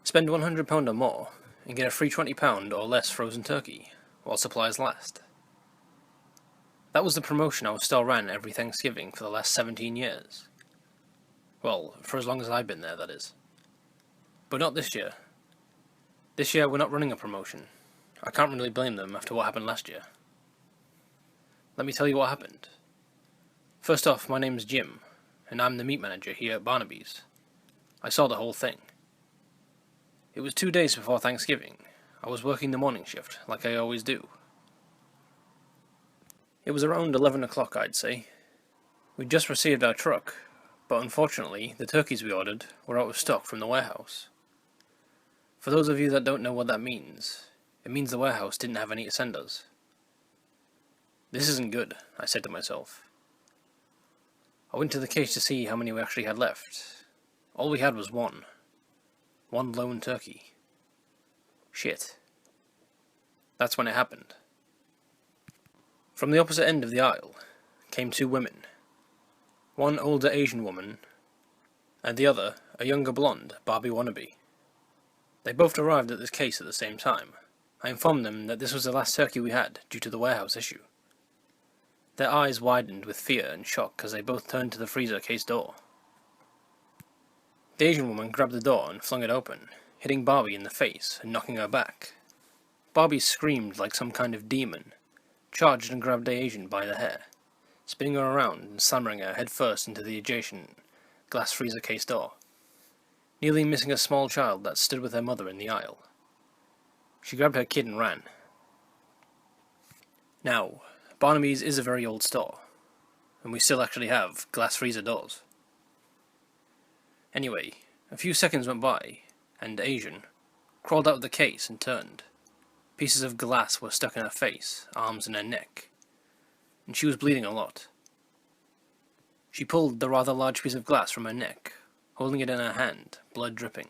Spend £100 or more and get a free £20 or less frozen turkey, while supplies last. That was the promotion our store ran every Thanksgiving for the last 17 years. Well, for as long as I've been there, that is. But not this year. This year we're not running a promotion. I can't really blame them after what happened last year. Let me tell you what happened. First off, my name's Jim, and I'm the meat manager here at Barnaby's. I saw the whole thing. It was 2 days before Thanksgiving. I was working the morning shift, like I always do. It was around 11 o'clock, I'd say. We'd just received our truck, but unfortunately, the turkeys we ordered were out of stock from the warehouse. For those of you that don't know what that means, it means the warehouse didn't have any to send us. This isn't good, I said to myself. I went to the cage to see how many we actually had left. All we had was one. One lone turkey. Shit. That's when it happened. From the opposite end of the aisle came two women. One older Asian woman, and the other a younger blonde Barbie wannabe. They both arrived at this case at the same time. I informed them that this was the last turkey we had due to the warehouse issue. Their eyes widened with fear and shock as they both turned to the freezer case door. The Asian woman grabbed the door and flung it open, hitting Barbie in the face and knocking her back. Barbie screamed like some kind of demon, charged and grabbed the Asian by the hair, spinning her around and slamming her head first into the adjacent glass freezer case door, nearly missing a small child that stood with her mother in the aisle. She grabbed her kid and ran. Now, Barnaby's is a very old store, and we still actually have glass freezer doors. Anyway, a few seconds went by, and Asian crawled out of the case and turned. Pieces of glass were stuck in her face, arms, and her neck, and she was bleeding a lot. She pulled the rather large piece of glass from her neck, holding it in her hand, blood dripping.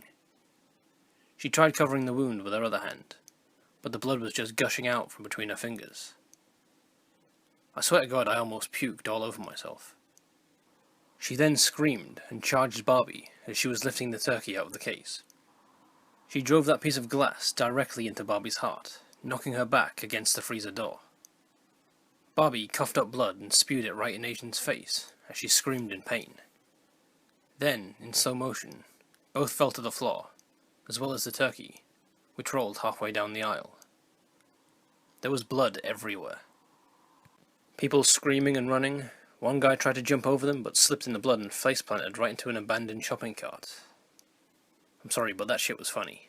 She tried covering the wound with her other hand, but the blood was just gushing out from between her fingers. I swear to God I almost puked all over myself. She then screamed and charged Barbie as she was lifting the turkey out of the case. She drove that piece of glass directly into Barbie's heart, knocking her back against the freezer door. Barbie coughed up blood and spewed it right in Asian's face as she screamed in pain. Then, in slow motion, both fell to the floor, as well as the turkey, which rolled halfway down the aisle. There was blood everywhere. People screaming and running. One guy tried to jump over them but slipped in the blood and face-planted right into an abandoned shopping cart. I'm sorry, but that shit was funny.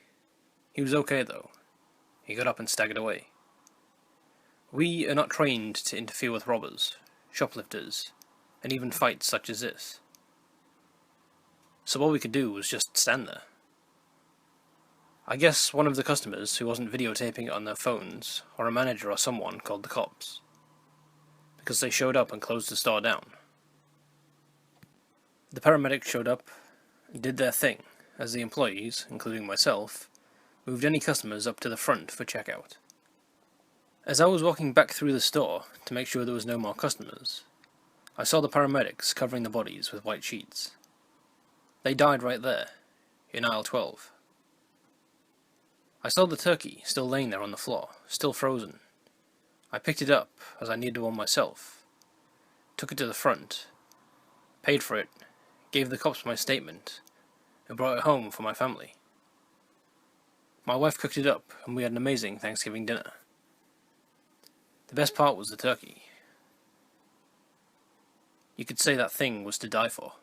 He was okay though. He got up and staggered away. We are not trained to interfere with robbers, shoplifters, and even fights such as this. So all we could do was just stand there. I guess one of the customers who wasn't videotaping it on their phones, or a manager or someone, called the cops, because they showed up and closed the store down. The paramedics showed up and did their thing, as the employees, including myself, moved any customers up to the front for checkout. As I was walking back through the store to make sure there was no more customers, I saw the paramedics covering the bodies with white sheets. They died right there, in aisle 12. I saw the turkey still laying there on the floor, still frozen. I picked it up, as I needed one myself, took it to the front, paid for it, gave the cops my statement, and brought it home for my family. My wife cooked it up, and we had an amazing Thanksgiving dinner. The best part was the turkey. You could say that thing was to die for.